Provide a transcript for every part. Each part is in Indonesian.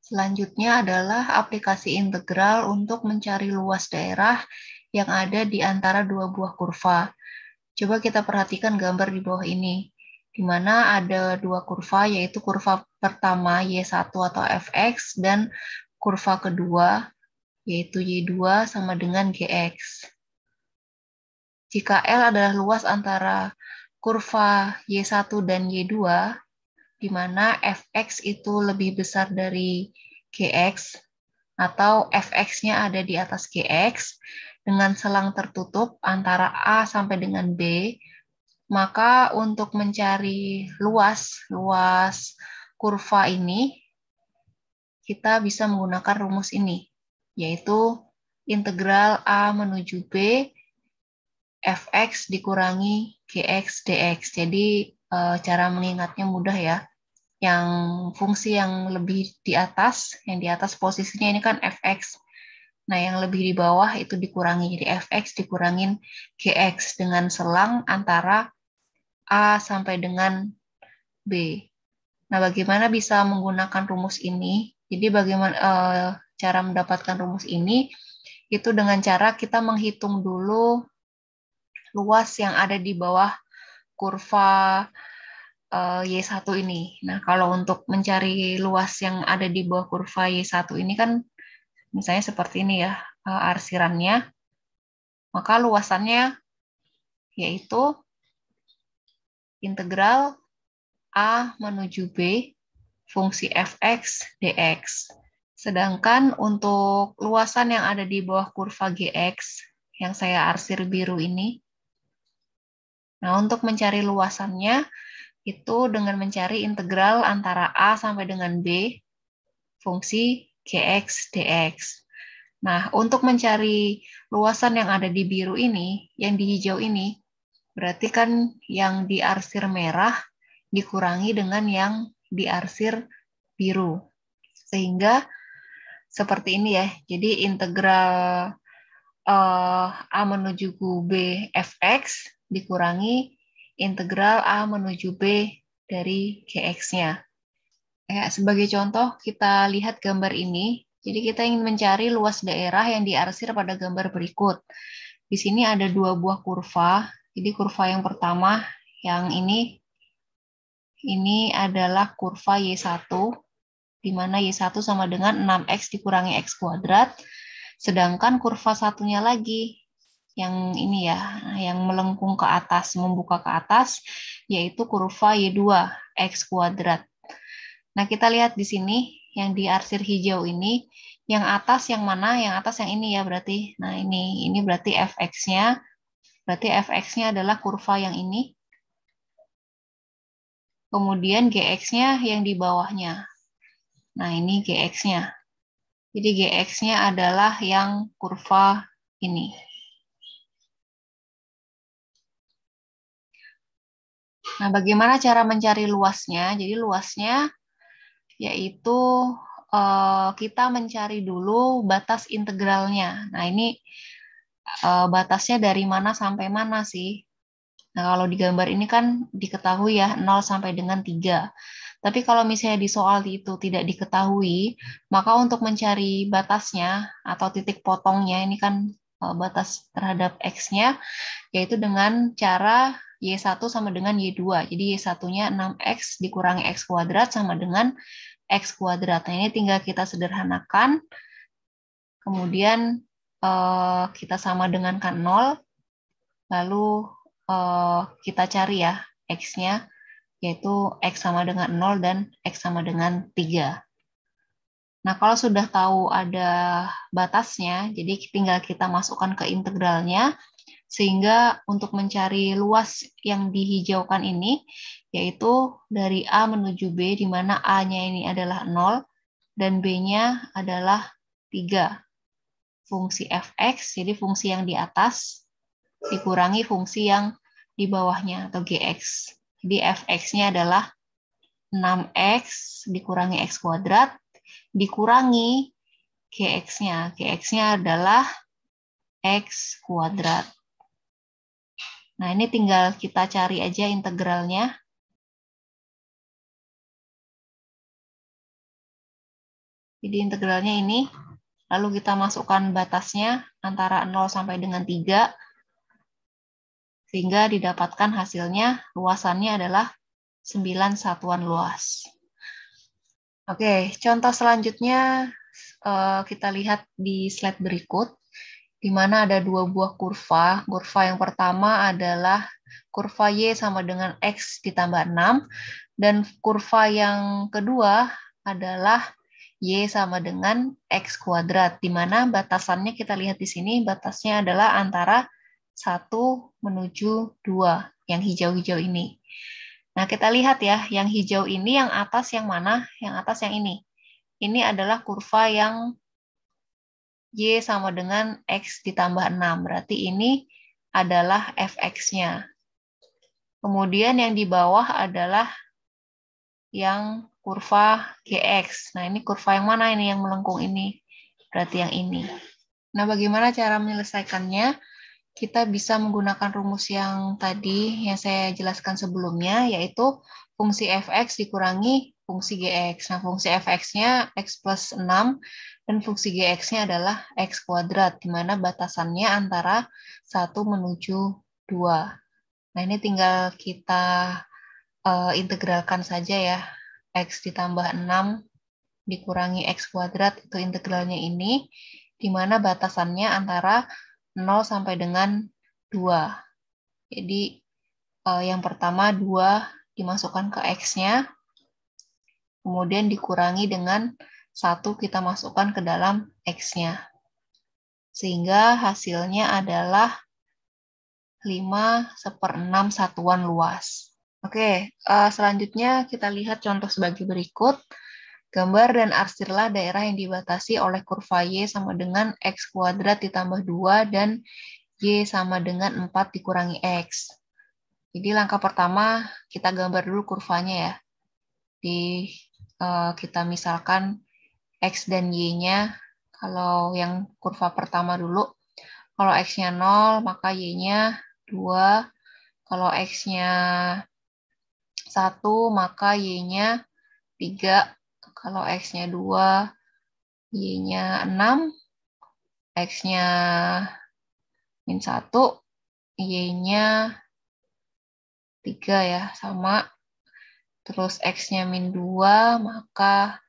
Selanjutnya adalah aplikasi integral untuk mencari luas daerah yang ada di antara dua buah kurva. Coba kita perhatikan gambar di bawah ini, di mana ada dua kurva, yaitu kurva pertama Y1 atau fx, dan kurva kedua, yaitu Y2 sama dengan Gx. Jika L adalah luas antara kurva Y1 dan Y2, di mana fx itu lebih besar dari gx, atau fx-nya ada di atas gx, dengan selang tertutup antara A sampai dengan B, maka untuk mencari luas kurva ini, kita bisa menggunakan rumus ini, yaitu integral A menuju B fx dikurangi gx dx. Jadi cara mengingatnya mudah ya. Yang fungsi yang lebih di atas, yang di atas posisinya ini kan fx. Nah, yang lebih di bawah itu dikurangi. Jadi fx dikurangin gx dengan selang antara A sampai dengan B. Nah, bagaimana bisa menggunakan rumus ini? Jadi bagaimana cara mendapatkan rumus ini? Itu dengan cara kita menghitung dulu luas yang ada di bawah kurva Y1 ini. Nah, kalau untuk mencari luas yang ada di bawah kurva Y1 ini kan misalnya seperti ini ya, arsirannya, maka luasannya yaitu integral A menuju B fungsi fx dx. Sedangkan untuk luasan yang ada di bawah kurva Gx, yang saya arsir biru ini, nah untuk mencari luasannya, itu dengan mencari integral antara A sampai dengan B fungsi Gx dx. Nah, untuk mencari luasan yang ada di biru ini, yang di hijau ini, berarti kan yang diarsir merah dikurangi dengan yang diarsir biru. Sehingga seperti ini ya, jadi integral A menuju B fx dikurangi integral A menuju B dari Gx-nya. Sebagai contoh, kita lihat gambar ini. Jadi kita ingin mencari luas daerah yang diarsir pada gambar berikut. Di sini ada dua buah kurva. Jadi kurva yang pertama, yang ini adalah kurva Y1, di mana Y1 sama dengan 6X dikurangi X kuadrat. Sedangkan kurva satunya lagi, yang ini ya, yang melengkung ke atas, membuka ke atas, yaitu kurva Y2, X kuadrat. Nah, kita lihat di sini, yang diarsir hijau ini, yang atas yang mana? Yang atas yang ini ya berarti. Nah, ini berarti fx-nya. Berarti fx-nya adalah kurva yang ini. Kemudian gx-nya yang di bawahnya. Nah, ini gx-nya. Jadi gx-nya adalah yang kurva ini. Nah, bagaimana cara mencari luasnya? Jadi luasnya yaitu kita mencari dulu batas integralnya. Nah, ini batasnya dari mana sampai mana sih? Nah, kalau di gambar ini kan diketahui ya 0 sampai dengan 3. Tapi kalau misalnya di soal itu tidak diketahui, maka untuk mencari batasnya atau titik potongnya, ini kan batas terhadap X-nya, yaitu dengan cara Y1 sama dengan Y2. Jadi Y1-nya 6X dikurangi X kuadrat sama dengan X kuadrat. Nah, ini tinggal kita sederhanakan. Kemudian kita sama dengan kan 0. Lalu kita cari ya X-nya, yaitu X sama dengan 0 dan X sama dengan 3. Nah, kalau sudah tahu ada batasnya, jadi tinggal kita masukkan ke integralnya, sehingga untuk mencari luas yang dihijaukan ini, yaitu dari A menuju B, di mana A-nya ini adalah 0, dan B-nya adalah 3. Fungsi fx, jadi fungsi yang di atas, dikurangi fungsi yang di bawahnya, atau gx. Jadi fx-nya adalah 6x dikurangi x kuadrat, dikurangi gx-nya. Gx-nya adalah x kuadrat. Nah, ini tinggal kita cari aja integralnya. Jadi integralnya ini, lalu kita masukkan batasnya antara 0 sampai dengan 3, sehingga didapatkan hasilnya luasannya adalah 9 satuan luas. Oke, contoh selanjutnya kita lihat di slide berikut, di mana ada dua buah kurva. Kurva yang pertama adalah kurva Y sama dengan X ditambah 6, dan kurva yang kedua adalah Y sama dengan X kuadrat, di mana batasannya kita lihat di sini, batasnya adalah antara 1 menuju 2, yang hijau-hijau ini. Nah, kita lihat ya, yang hijau ini yang atas yang mana? Yang atas yang ini. Ini adalah kurva yang Y sama dengan X ditambah 6, berarti ini adalah fx-nya. Kemudian yang di bawah adalah yang kurva GX. Nah, ini kurva yang mana ini yang melengkung ini? Berarti yang ini. Nah, bagaimana cara menyelesaikannya? Kita bisa menggunakan rumus yang tadi yang saya jelaskan sebelumnya, yaitu fungsi fx dikurangi fungsi gx. Nah, fungsi fx-nya x plus 6, dan fungsi gx-nya adalah x kuadrat, di mana batasannya antara 1 menuju 2. Nah, ini tinggal kita integralkan saja ya. X ditambah 6 dikurangi X kuadrat, itu integralnya ini, di mana batasannya antara 0 sampai dengan 2. Jadi, yang pertama 2 dimasukkan ke X-nya, kemudian dikurangi dengan 1 kita masukkan ke dalam X-nya. Sehingga hasilnya adalah 5/6 satuan luas. Oke, selanjutnya kita lihat contoh sebagai berikut. Gambar dan arsirlah daerah yang dibatasi oleh kurva Y sama dengan X kuadrat ditambah 2 dan Y sama dengan 4 dikurangi X. Jadi langkah pertama kita gambar dulu kurvanya ya. Kita misalkan X dan Y-nya, kalau yang kurva pertama dulu, kalau X-nya 0 maka Y-nya 2, kalau X-nya 1 maka Y-nya 3, kalau X-nya 2, Y-nya 6, X-nya min 1, Y-nya 3 ya, sama. Terus X-nya min 2, maka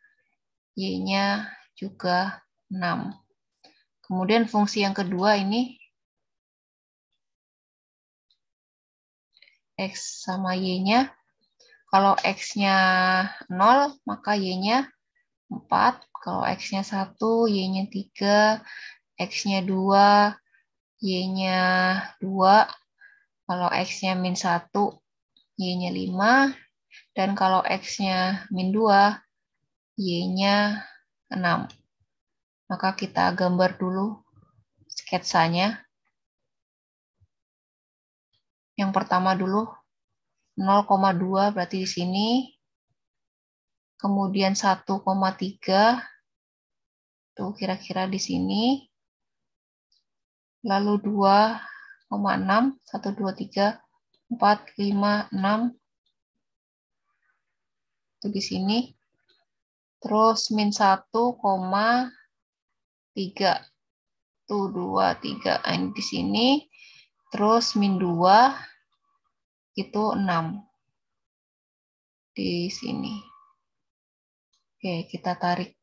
Y-nya juga 6. Kemudian fungsi yang kedua ini, X sama Y-nya. Kalau X-nya 0, maka Y-nya 4. Kalau X-nya 1, Y-nya 3. X-nya 2, Y-nya 2. Kalau X-nya min 1, Y-nya 5. Dan kalau X-nya min 2, Y-nya 6. Maka kita gambar dulu sketsanya. Yang pertama dulu, 0,2 berarti di sini. Kemudian 1,3, tuh kira-kira di sini. Lalu 2,6, 1, 2, 3, 4, 5, 6. Itu di sini. Terus min 1,3. Tuh 2, 3. Ini di sini. Terus min 2 itu 6. Di sini. Oke, kita tarik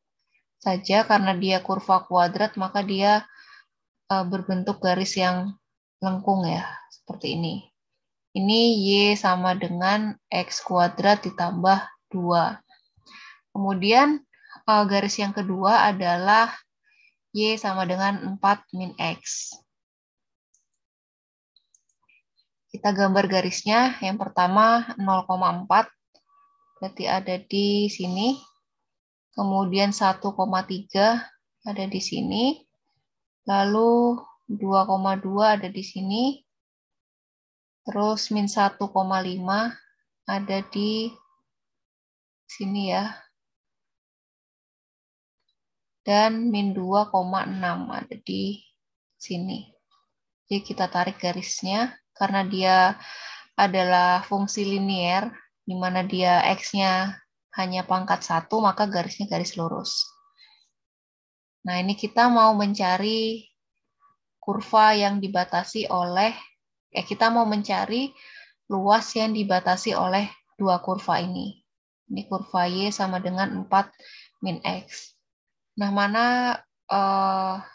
saja karena dia kurva kuadrat, maka dia berbentuk garis yang lengkung ya, seperti ini. Ini Y sama dengan X kuadrat ditambah 2. Kemudian garis yang kedua adalah Y sama dengan 4 min X. Kita gambar garisnya. Yang pertama 0,4, berarti ada di sini. Kemudian 1,3 ada di sini. Lalu 2,2 ada di sini. Terus min 1,5 ada di sini ya. Dan min 2,6 ada di sini. Jadi kita tarik garisnya karena dia adalah fungsi linier, di mana dia X-nya hanya pangkat 1, maka garisnya garis lurus. Nah, ini kita mau mencari kurva yang dibatasi oleh, kita mau mencari luas yang dibatasi oleh dua kurva ini. Ini kurva Y sama dengan 4 min X. Nah, mana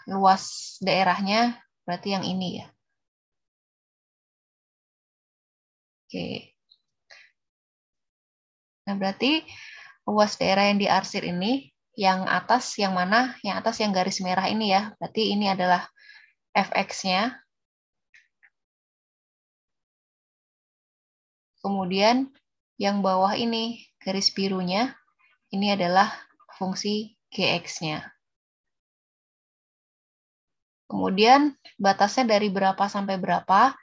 luas daerahnya? Berarti yang ini ya. Oke. Nah, berarti luas daerah yang diarsir ini, yang atas yang mana? Yang atas yang garis merah ini ya. Berarti ini adalah fx-nya. Kemudian yang bawah ini, garis birunya, ini adalah fungsi gx-nya. Kemudian batasnya dari berapa sampai berapa?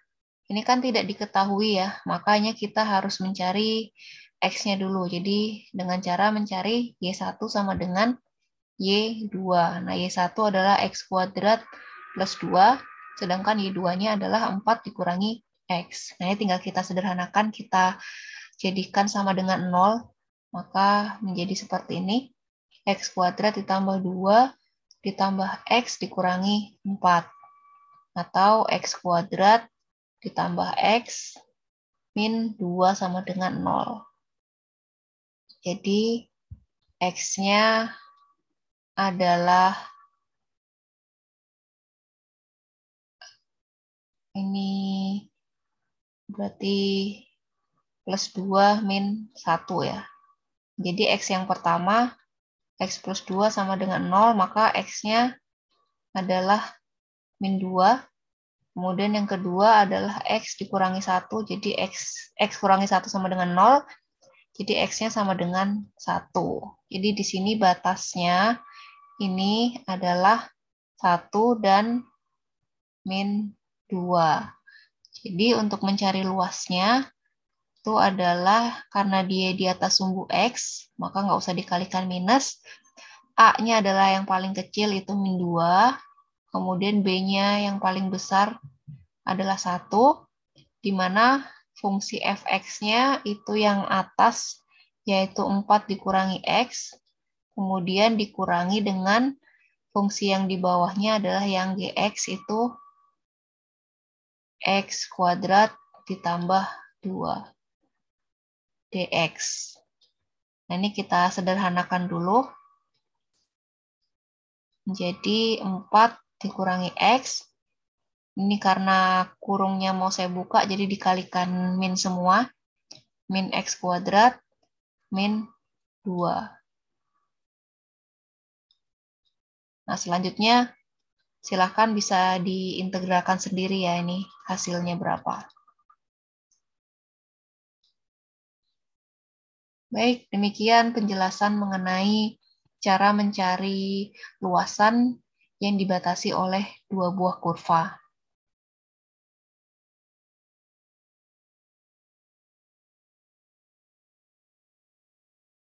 Ini kan tidak diketahui ya, makanya kita harus mencari X-nya dulu. Jadi dengan cara mencari Y1 sama dengan Y2. Nah, Y1 adalah X kuadrat plus 2, sedangkan Y2-nya adalah 4 dikurangi X. Nah, ini tinggal kita sederhanakan, kita jadikan sama dengan 0, maka menjadi seperti ini. X kuadrat ditambah 2 ditambah X dikurangi 4. Atau X kuadrat ditambah X min 2 sama dengan 0. Jadi, X-nya adalah ini berarti plus 2 min 1 ya. Jadi, X yang pertama, X plus 2 sama dengan 0, maka X-nya adalah min 2. Kemudian yang kedua adalah X dikurangi 1, jadi X kurangi 1 sama dengan 0, jadi X-nya sama dengan 1. Jadi di sini batasnya ini adalah 1 dan min 2. Jadi untuk mencari luasnya, itu adalah karena dia di atas sumbu X, maka nggak usah dikalikan minus. A-nya adalah yang paling kecil, itu min 2. Kemudian B-nya yang paling besar adalah 1, di mana fungsi fx-nya itu yang atas, yaitu 4 dikurangi x, kemudian dikurangi dengan fungsi yang di bawahnya adalah yang gx, itu x kuadrat ditambah 2 dx. Nah, ini kita sederhanakan dulu. Jadi 4 dikurangi x, ini karena kurungnya mau saya buka, jadi dikalikan min semua. Min x kuadrat, min 2. Nah, selanjutnya silahkan bisa diintegralkan sendiri ya, ini hasilnya berapa. Baik, demikian penjelasan mengenai cara mencari luasan yang dibatasi oleh dua buah kurva.